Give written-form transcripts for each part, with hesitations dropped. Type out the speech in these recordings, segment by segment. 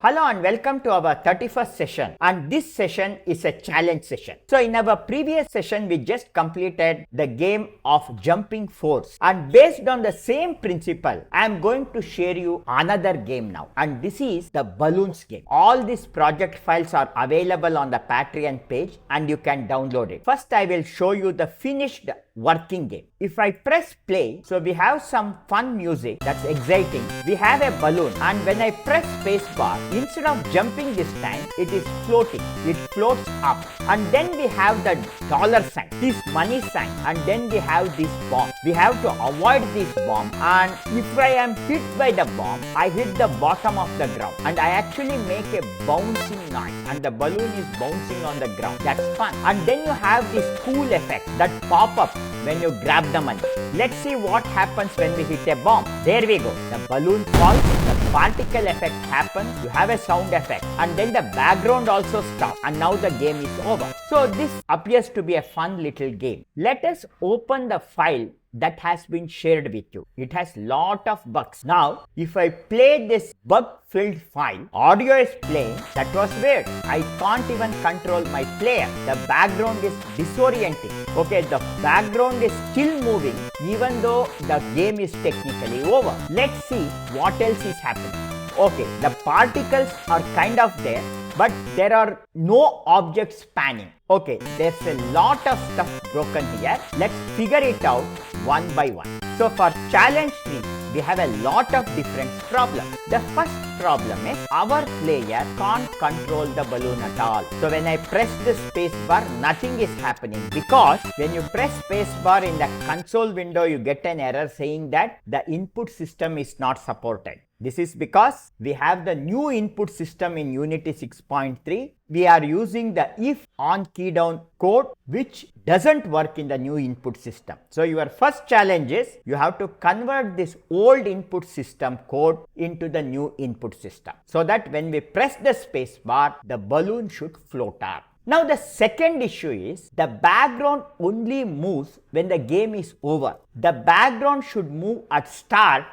Hello and welcome to our 31st session, and this session is a challenge session. So in our previous session we just completed the game of jumping force, and based on the same principle I am going to share you another game now, and this is the balloons game. All these project files are available on the Patreon page and you can download it. First I will show you the finished working game. If I press play, so we have some fun music that's exciting. We have a balloon, and when I press spacebar, instead of jumping this time, it is floating. It floats up, and then we have the dollar sign, this money sign, and then we have this bomb. We have to avoid this bomb, and if I am hit by the bomb, I hit the bottom of the ground, and I actually make a bouncing noise, and the balloon is bouncing on the ground. That's fun. And then you have this cool effect that pop up when you grab the money. Let's see what happens when we hit a bomb. There we go. The balloon falls, the particle effect happens, you have a sound effect, and then the background also stops, and now the game is over. So this appears to be a fun little game. Let us open the file that has been shared with you. It has lot of bugs. Now if I play this bug filled file, audio is playing. That was weird. I can't even control my player. The background is disorienting. Okay, the background is still moving even though the game is technically over. Let's see what else is happening. Okay, the particles are kind of there, but there are no objects spanning. Okay, there's a lot of stuff broken here. Let's figure it out one by one. So for challenge 3, we have a lot of different problems. The first problem is our player can't control the balloon at all. So when I press the space bar, nothing is happening, because when you press space bar in the console window, you get an error saying that the input system is not supported. This is because we have the new input system in Unity 6.3. We are using the if on key down code, which doesn't work in the new input system. So your first challenge is you have to convert this old input system code into the new input system, so that when we press the space bar, the balloon should float up. Now the second issue is the background only moves when the game is over. The background should move at start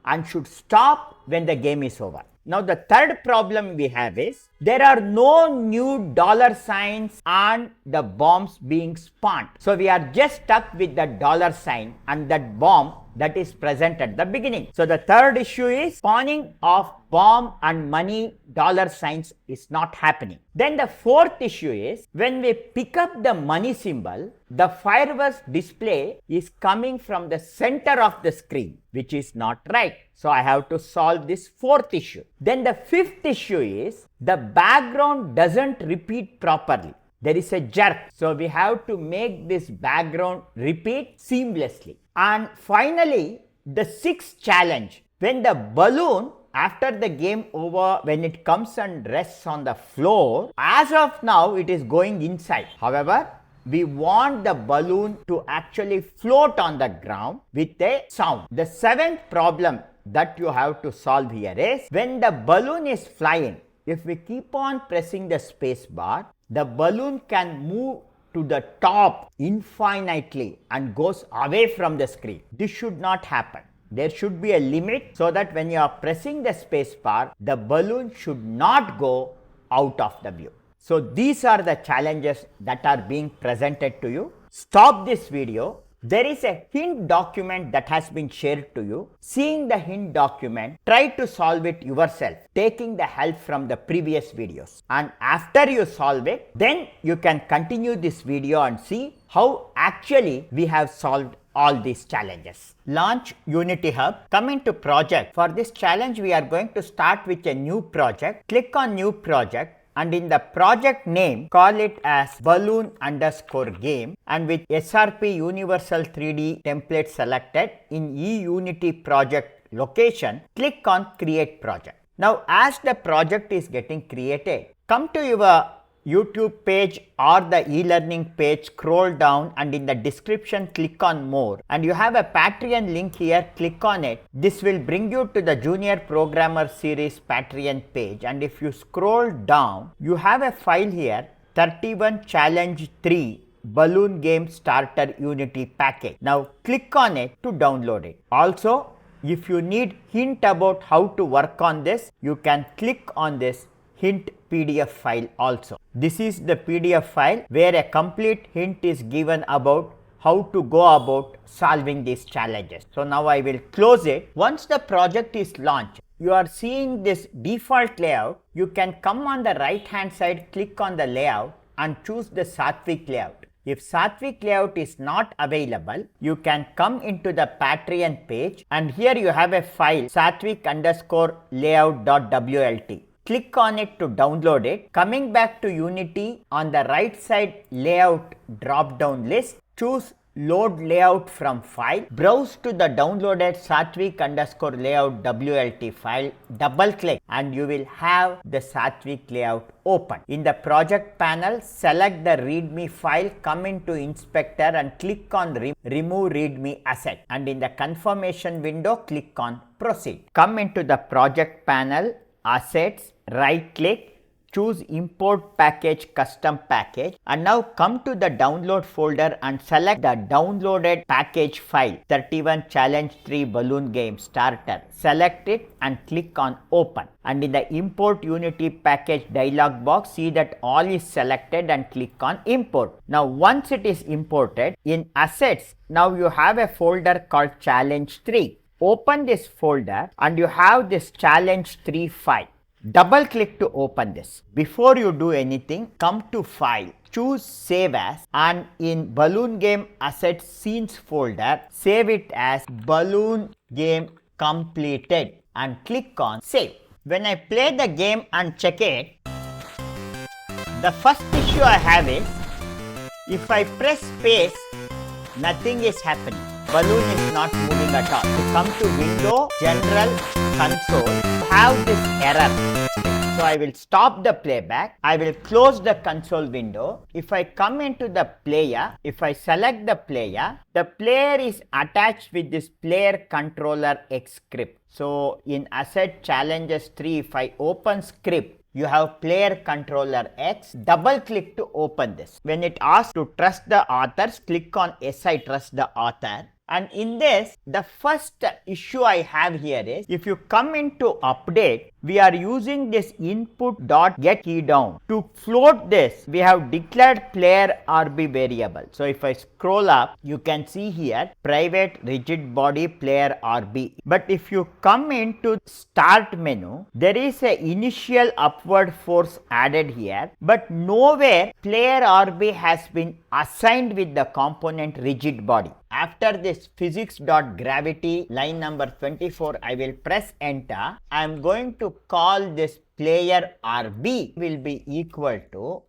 and should stop when the game is over. Now the third problem we have is there are no new dollar signs and the bombs being spawned. So we are just stuck with the dollar sign and that bomb that is present at the beginning. So the third issue is spawning of bomb and money dollar signs is not happening. Then the fourth issue is when we pick up the money symbol, the fireworks display is coming from the center of the screen, which is not right. So I have to solve this fourth issue. Then the fifth issue is the background doesn't repeat properly. There is a jerk. So we have to make this background repeat seamlessly. And finally, the sixth challenge, when the balloon after the game over, when it comes and rests on the floor, as of now it is going inside. However, we want the balloon to actually float on the ground with a sound. The seventh problem that you have to solve here is when the balloon is flying, if we keep on pressing the space bar, the balloon can move to the top infinitely and goes away from the screen. This should not happen. There should be a limit so that when you are pressing the space bar, the balloon should not go out of the view. So these are the challenges that are being presented to you. Stop this video. There is a hint document that has been shared to you. Seeing the hint document, try to solve it yourself, taking the help from the previous videos. And after you solve it, then you can continue this video and see how actually we have solved all these challenges. Launch Unity Hub. Come into project. For this challenge, we are going to start with a new project. Click on new project. And in the project name, call it as balloon_game, and with SRP Universal 3D template selected in eUnity project location, click on create project. Now as the project is getting created, come to your YouTube page or the e-learning page, scroll down and in the description click on more, and you have a Patreon link here, click on it. This will bring you to the Junior Programmer Series Patreon page, and if you scroll down, you have a file here, 31 Challenge 3 Balloon Game Starter Unity Package. Now click on it to download it. Also If you need hint about how to work on this, you can click on this hint PDF file also. This is the PDF file where a complete hint is given about how to go about solving these challenges. So now I will close it. Once the project is launched, you are seeing this default layout. You can come on the right hand side, click on the layout and choose the Satvik layout. If Satvik layout is not available, you can come into the Patreon page and here you have a file satvik_layout.wlt. Click on it to download it. Coming back to Unity, on the right side layout drop down list, choose load layout from file, browse to the downloaded satvik_layout WLT file, double click and you will have the Satvik layout open. In the project panel, select the readme file, come into inspector and click on remove readme asset, and in the confirmation window click on proceed. Come into the project panel, assets, right click, choose import package custom package, and now come to the download folder and select the downloaded package file 31 challenge 3 balloon game starter. Select it and click on open, and in the import unity package dialog box, see that all is selected and click on import. Now once it is imported, in assets now you have a folder called challenge 3. Open this folder and you have this challenge 3 file. Double click to open this. Before you do anything, come to file, choose save as, and in balloon game assets scenes folder, save it as balloon game completed and click on save. When I play the game and check it, the first issue I have is if I press space, nothing is happening. Balloon is not moving at all. To come to window, general, console, have this error. So I will stop the playback. I will close the console window. If I come into the player, if I select the player is attached with this player controller X script. So in asset challenges 3, if I open script, you have player controller X, double click to open this. When it asks to trust the authors, click on yes, I trust the author. And in this, the first issue I have here is, if you come into update, we are using this input.get key down. To float this, we have declared player RB variable. So if I scroll up, you can see here private rigid body player RB. But if you come into start menu, there is a initial upward force added here, but nowhere player RB has been assigned with the component rigid body. After this physics.gravity line number 24, I will press enter. I am going to call this player RB will be equal to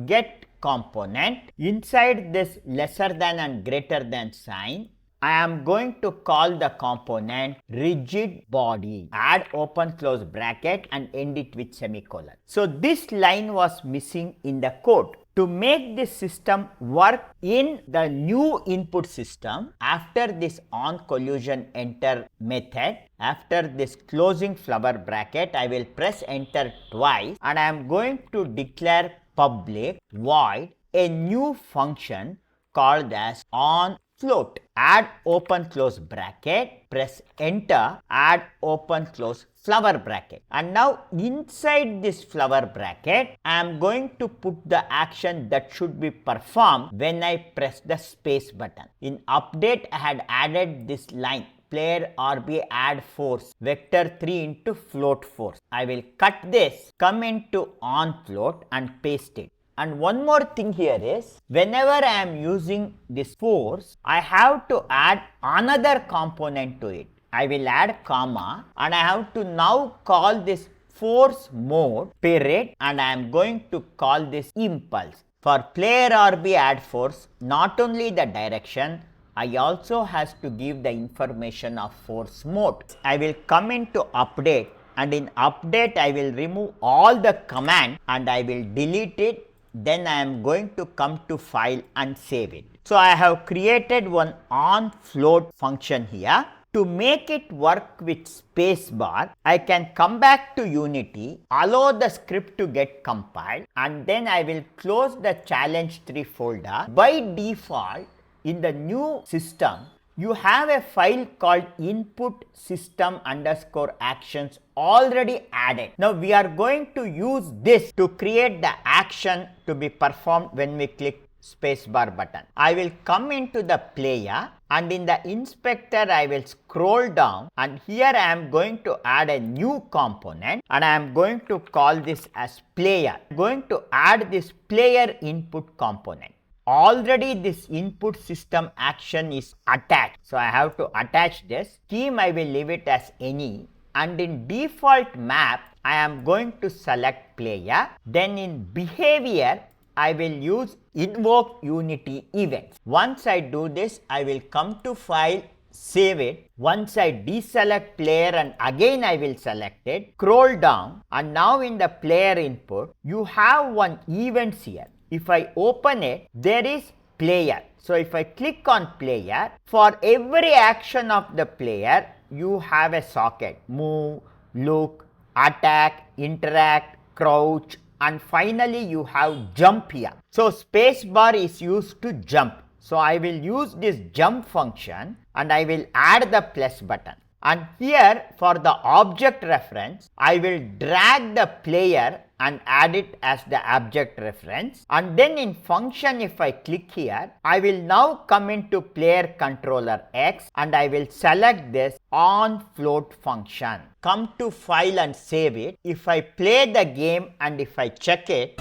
get component. Inside this lesser than and greater than sign, I am going to call the component rigid body. Add open close bracket and end it with semicolon. So this line was missing in the code. To make this system work in the new input system, after this on collision enter method, after this closing flower bracket, I will press enter twice and I am going to declare public void a new function called as OnFloat. Add open close bracket, press enter, add open close flower bracket, and now inside this flower bracket I am going to put the action that should be performed when I press the space button. In update, I had added this line player RB add force vector 3 into float force. I will cut this, come into OnFloat and paste it. And one more thing here is, whenever I am using this force, I have to add another component to it. I will add comma and I have to now call this force mode period and I am going to call this impulse. For player RB add force, not only the direction, I also has to give the information of force mode. I will come into update and in update I will remove all the command and I will delete it. Then I am going to come to file and save it. So I have created one OnFloat function here. To make it work with spacebar, I can come back to Unity, allow the script to get compiled, and then I will close the challenge 3 folder. By default, in the new system, you have a file called input system underscore actions already added. Now we are going to use this to create the action to be performed when we click spacebar button. I will come into the player and in the inspector I will scroll down, and here I am going to add a new component and I am going to call this as player. I am going to add this player input component. Already this input system action is attached, so I have to attach this. Scheme I will leave it as any, and in default map I am going to select player. Then in behavior I will use invoke unity events. Once I do this, I will come to file, save it. Once I deselect player and again I will select it, scroll down, and now in the player input you have one events here. If I open it, there is player. So if I click on player, for every action of the player you have a socket: move, look, attack, interact, crouch, and finally you have jump here. So spacebar is used to jump. So I will use this jump function and I will add the plus button. And here for the object reference, I will drag the player and add it as the object reference. And then in function, if I click here, I will now come into player controller X and I will select this OnFloat function. Come to file and save it. If I play the game and if I check it,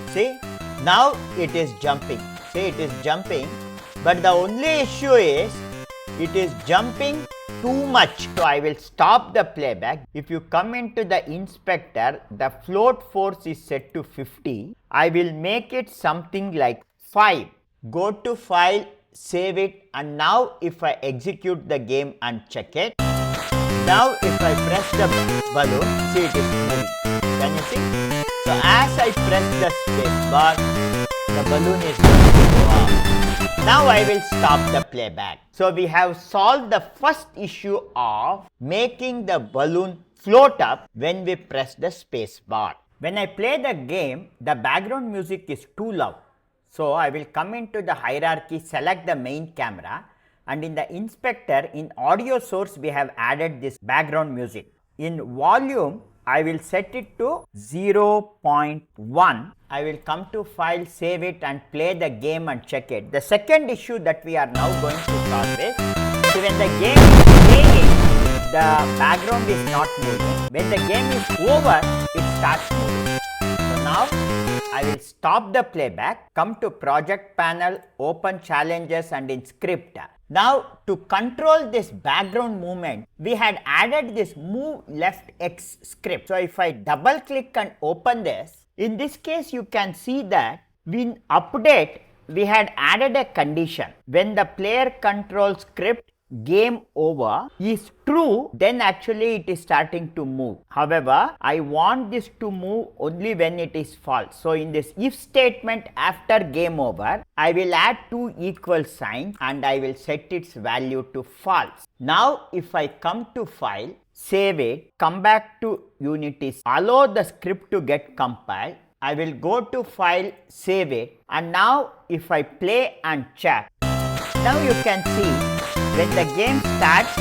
see, now it is jumping. See, it is jumping, but the only issue is it is jumping too much. So I will stop the playback. If you come into the inspector, the float force is set to 50. I will make it something like 5. Go to file, save it, and now if I execute the game and check it, now if I press the balloon, see, it is moving. Can you see? So as I press the space bar, the balloon is going to go up. Now I will stop the playback. So we have solved the first issue of making the balloon float up when we press the space bar. When I play the game, the background music is too loud. So I will come into the hierarchy, select the main camera, and in the inspector, in audio source, we have added this background music. In volume, I will set it to 0.1. I will come to file, save it, and play the game and check it. The second issue that we are now going to solve is, when the game is playing, the background is not moving. When the game is over, it starts moving. So now I will stop the playback, come to project panel, open challenges, and in script. Now to control this background movement, we had added this move left X script. So if I double click and open this, in this case you can see that in update we had added a condition. When the player control script game over is true, then actually it is starting to move. However, I want this to move only when it is false. So in this if statement after game over, I will add two equal signs and I will set its value to false. Now if I come to file, save it, come back to Unity, allow the script to get compiled, I will go to file, save it, and now if I play and check, now you can see when the game starts,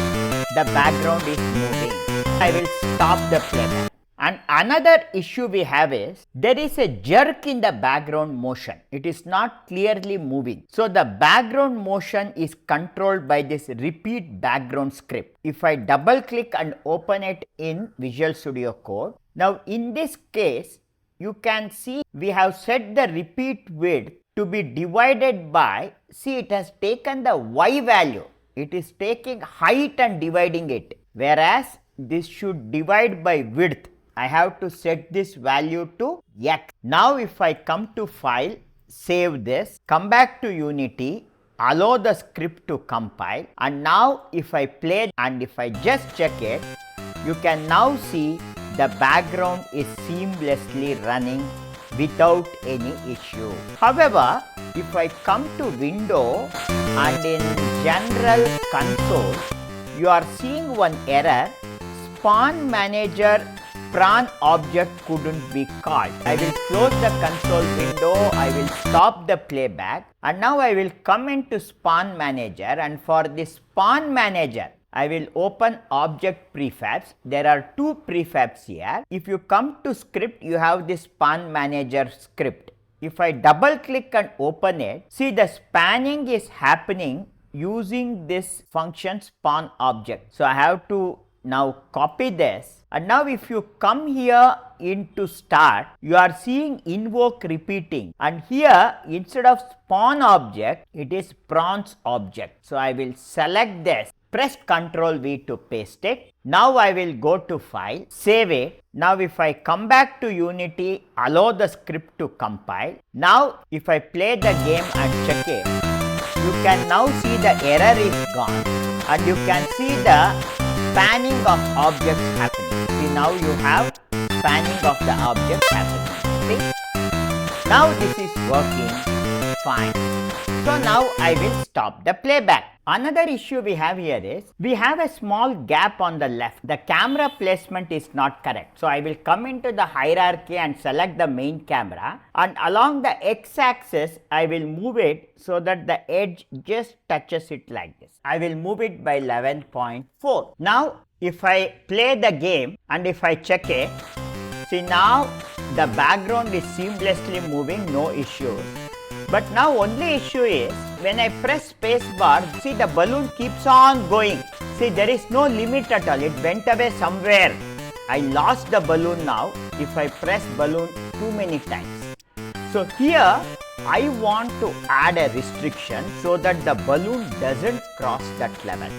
the background is moving. I will stop the playback. And another issue we have is, there is a jerk in the background motion. It is not clearly moving. So the background motion is controlled by this repeat background script. If I double click and open it in Visual Studio Code, now in this case, you can see we have set the repeat width to be divided by, see, it has taken the Y value. It is taking height and dividing it, whereas this should divide by width. I have to set this value to X. Now if I come to file, save this, come back to Unity, allow the script to compile, and now if I play and if I just check it, you can now see the background is seamlessly running without any issue. However, if I come to window and in general console, you are seeing one error. Spawn manager prawn object couldn't be called. I will close the console window, I will stop the playback, and now I will come into spawn manager, and for this spawn manager I will open object prefabs. There are two prefabs here. If you come to script, you have this spawn manager script. If I double click and open it, see the spanning is happening using this function spawn object. So I have to now copy this, and now if you come here into start, you are seeing invoke repeating, and here instead of spawn object it is prawns object. So I will select this, press Ctrl V to paste it. Now I will go to file, save it. Now if I come back to Unity, allow the script to compile. Now if I play the game and check it, you can now see the error is gone, and you can see the spanning of objects happening. See, now you have spanning of the object happening. See? Now this is working fine. So now I will stop the playback. Another issue we have here is, we have a small gap on the left. The camera placement is not correct. So I will come into the hierarchy and select the main camera, and along the x-axis I will move it so that the edge just touches it like this. I will move it by 11.4. Now if I play the game and if I check it, see now the background is seamlessly moving, no issues. But now only issue is, when I press space bar, see the balloon keeps on going. See, there is no limit at all, it went away somewhere. I lost the balloon now if I press balloon too many times. So here I want to add a restriction so that the balloon doesn't cross that level.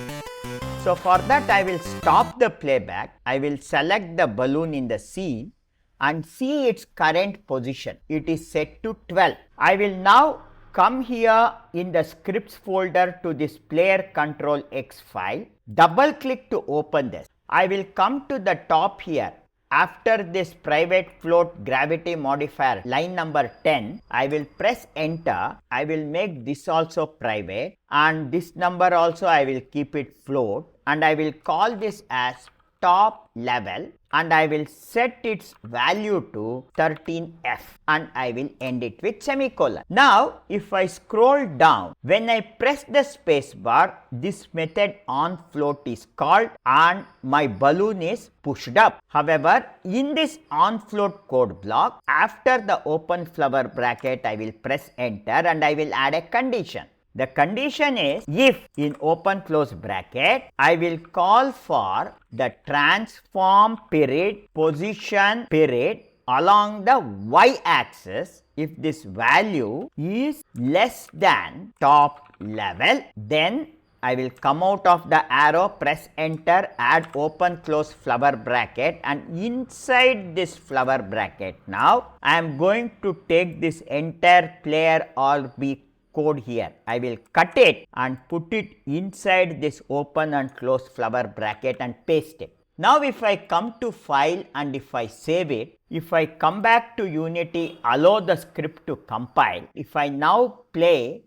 So for that I will stop the playback, I will select the balloon in the scene and see its current position. It is set to 12. I will now come here in the scripts folder to this player control X file, double click to open this. I will come to the top here. After this private float gravity modifier line number 10, I will press enter. I will make this also private, and this number also I will keep it float, and I will call this as top level, and I will set its value to 13F, and I will end it with semicolon. Now if I scroll down, when I press the space bar, this method OnFloat is called and my balloon is pushed up. However, in this OnFloat code block, after the open flower bracket, I will press enter and I will add a condition. The condition is, if in open close bracket, I will call for the transform period position period along the y-axis. If this value is less than top level, then I will come out of the arrow, press enter, add open close flower bracket, and inside this flower bracket now I am going to take this entire player all B code here. I will cut it and put it inside this open and close flower bracket and paste it. Now if I come to file and if I save it, if I come back to Unity, allow the script to compile, if I now play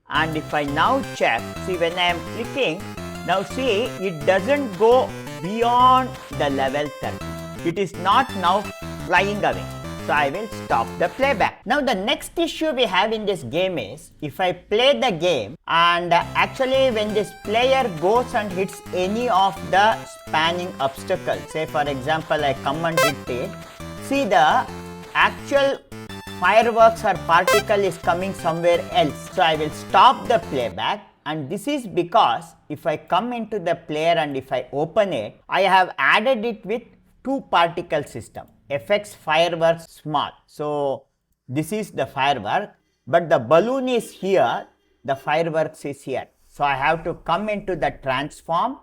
and if I now check, see when I am clicking, now see it doesn't go beyond the level 30. It is not now flying away. So I will stop the playback. Now the next issue we have in this game is, if I play the game and actually when this player goes and hits any of the spanning obstacles, say for example I come and hit it, see the actual fireworks or particle is coming somewhere else. So I will stop the playback, and this is because if I come into the player and if I open it, I have added it with two particle system. FX fireworks small. So this is the firework, but the balloon is here, the fireworks is here. So I have to come into the transform.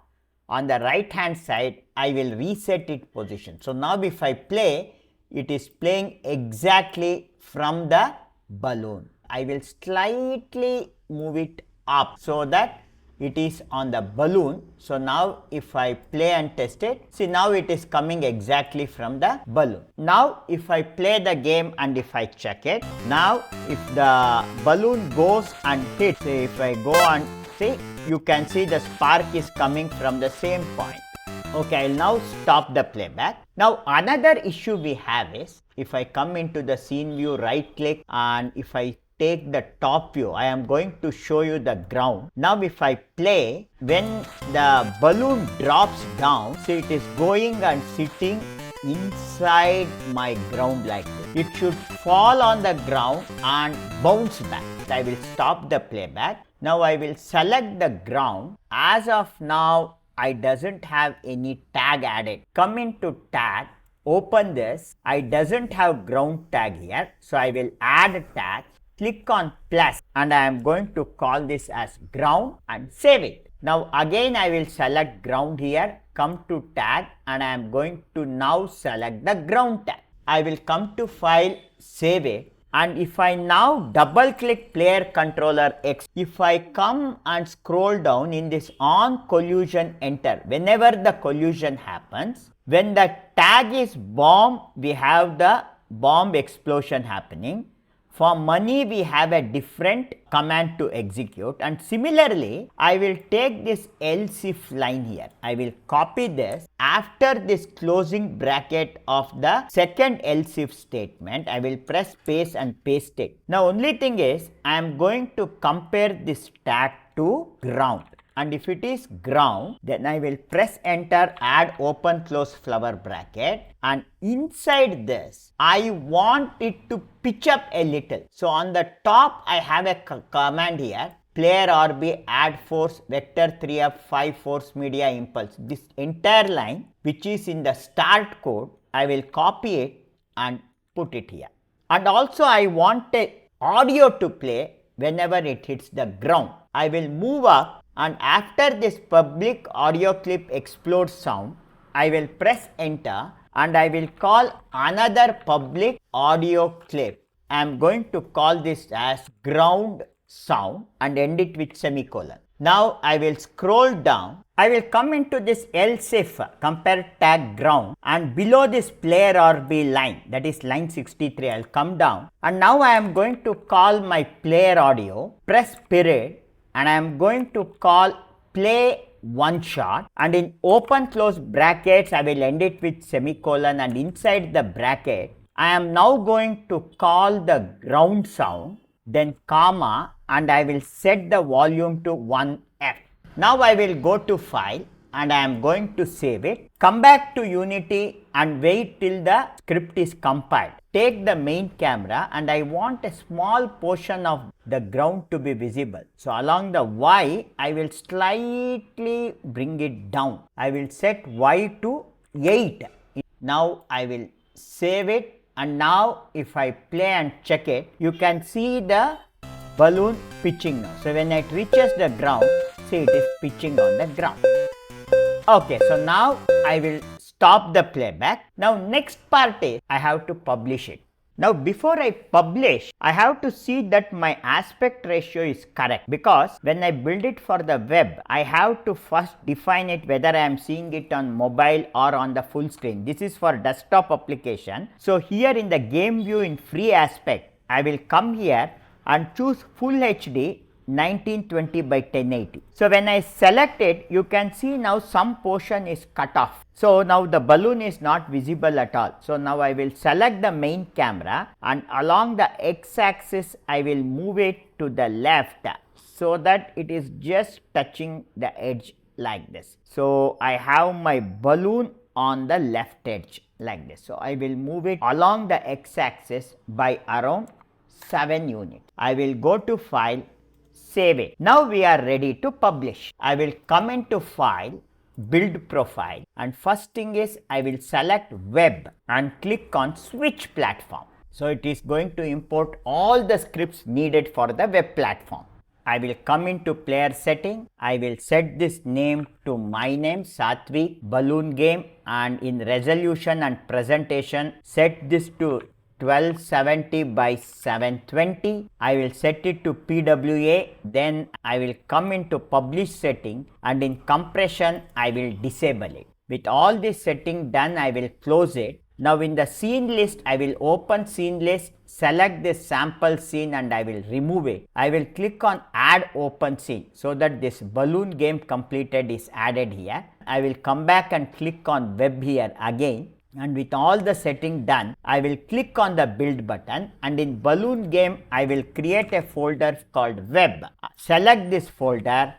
On the right hand side, I will reset its position. So now if I play, it is playing exactly from the balloon. I will slightly move it up so that it is on the balloon. So now if I play and test it, see now it is coming exactly from the balloon. Now if I play the game and if I check it, now if the balloon goes and hits, say if I go and see, you can see the spark is coming from the same point. Okay, I'll now stop the playback. Now another issue we have is, if I come into the scene view, right click, and if I take the top view, I am going to show you the ground. Now if I play, when the balloon drops down, see it is going and sitting inside my ground like this. It should fall on the ground and bounce back. I will stop the playback. Now I will select the ground. As of now, I doesn't have any tag added. Come into tag, open this. I doesn't have ground tag here, so I will add a tag. Click on plus and I am going to call this as ground and save it. Now again I will select ground here, come to tag, and I am going to now select the ground tag. I will come to file, save it. And if I now double click player controller X, if I come and scroll down in this on collision enter, whenever the collision happens, when the tag is bomb, we have the bomb explosion happening. For money, we have a different command to execute, and similarly, I will take this else if line here. I will copy this. After this closing bracket of the second else if statement, I will press space and paste it. Now, only thing is, I am going to compare this tag to ground. And if it is ground, then I will press enter, add open close flower bracket, and inside this I want it to pitch up a little. So on the top I have a command here, player RB add force vector 3 up 5 force media impulse. This entire line which is in the start code, I will copy it and put it here. And also I want a audio to play whenever it hits the ground. I will move up, and after this public audio clip explode sound, I will press enter and I will call another public audio clip. I am going to call this as ground sound and end it with semicolon. Now I will scroll down. I will come into this else if compare tag ground, and below this player RB line, that is line 63, I will come down, and now I am going to call my player audio, press period, and I am going to call play one shot, and in open close brackets I will end it with semicolon, and inside the bracket I am now going to call the ground sound, then comma, and I will set the volume to 1F. Now I will go to file and I am going to save it. Come back to Unity and wait till the script is compiled. Take the main camera and I want a small portion of the ground to be visible. So along the Y, I will slightly bring it down. I will set Y to 8. Now I will save it, and now if I play and check it, you can see the balloon pitching now. So when it reaches the ground, see it is pitching on the ground. Okay, so now I will stop the playback. Now next part is I have to publish it. Now before I publish, I have to see that my aspect ratio is correct, because when I build it for the web, I have to first define it whether I am seeing it on mobile or on the full screen. This is for desktop application. So here in the game view in free aspect, I will come here and choose full HD 1920 by 1080. So when I select it, you can see now some portion is cut off. So now the balloon is not visible at all. So now I will select the main camera, and along the x-axis I will move it to the left so that it is just touching the edge like this. So I have my balloon on the left edge like this. So I will move it along the x-axis by around 7 units. I will go to file, save it. Now we are ready to publish. I will come into file, build profile, and first thing is I will select web and click on switch platform. So it is going to import all the scripts needed for the web platform. I will come into player setting. I will set this name to my name, Satvik balloon game, and in resolution and presentation set this to 1270 by 720. I will set it to PWA. Then I will come into publish setting, and in compression I will disable it. With all this setting done, I will close it. Now in the scene list, I will open scene list, select this sample scene and I will remove it. I will click on add open scene so that this balloon game completed is added here. I will come back and click on web here again, and with all the setting done, I will click on the build button, and in balloon game I will create a folder called web. Select this folder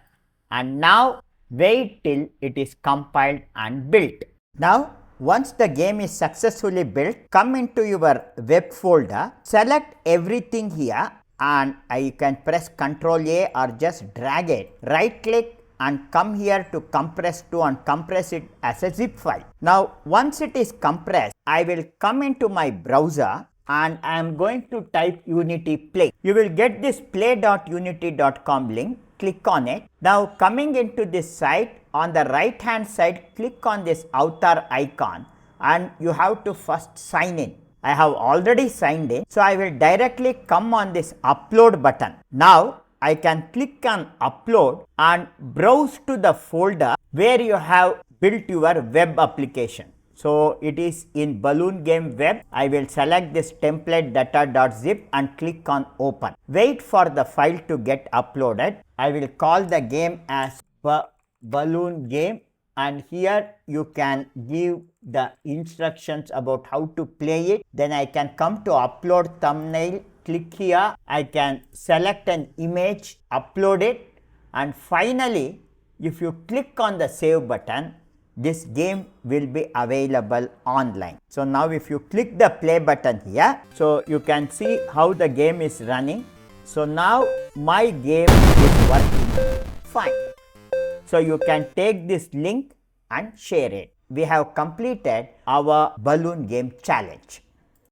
and now wait till it is compiled and built. Now once the game is successfully built, come into your web folder, select everything here, and you can press Ctrl A or just drag it, right click and come here to compress to and compress it as a zip file. Now once it is compressed, I will come into my browser and I am going to type Unity Play. You will get this play.unity.com link. Click on it. Now coming into this site, on the right hand side, click on this avatar icon and you have to first sign in. I have already signed in, so I will directly come on this upload button. Now I can click on upload and browse to the folder where you have built your web application. So it is in balloon game web. I will select this template data.zip and click on open. Wait for the file to get uploaded. I will call the game as balloon game, and here you can give the instructions about how to play it. Then I can come to upload thumbnail, click here, I can select an image, upload it, and finally if you click on the save button, this game will be available online. So now if you click the play button here, so you can see how the game is running. So now my game is working fine. So you can take this link and share it. We have completed our balloon game challenge.